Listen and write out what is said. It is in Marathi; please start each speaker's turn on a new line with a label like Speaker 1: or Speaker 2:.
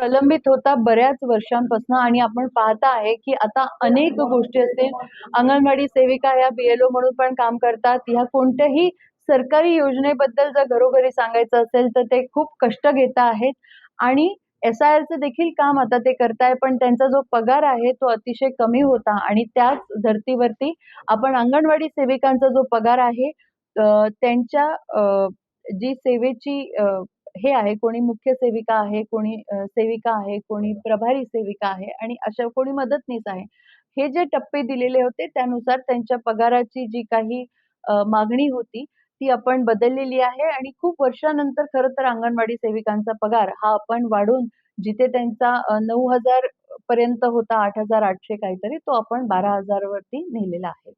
Speaker 1: प्रलंबित होता बऱ्याच वर्षांपासून आणि आपण पाहता आहे, की आता अनेक गोष्टी असतील, अंगणवाडी सेविका ह्या बी-एल-ओ म्हणून पण काम करतात. ह्या कोणत्याही सरकारी योजनेबद्दल जर घरोघरी सांगायचं असेल, तर ते खूप कष्ट घेत आहेत आणि एस-आय-आरचं देखील काम आता ते करताय, पण त्यांचा जो पगार आहे, तो अतिशय कमी होता आणि त्याच धर्तीवरती आपण अंगणवाडी सेविकांचा जो पगार आहे, त्यांच्या जी सेवेची हे आहे, कोणी मुख्य सेविका आहे, कोणी सेविका आहे, कोणी प्रभारी सेविका आहे आणि अशा कोणी मदतनीस आहे. हे जे टप्पे दिलेले होते त्यानुसार त्यांच्या पगाराची जी काही मागणी होती, ती आपण बदललेली आहे आणि खूप वर्षानंतर खरं तर अंगणवाडी सेविकांचा पगार हा आपण वाढवून जिथे त्यांचा 9,000 पर्यंत होता 8,800 काहीतरी, तो आपण 12,000 वरती नेलेला आहे.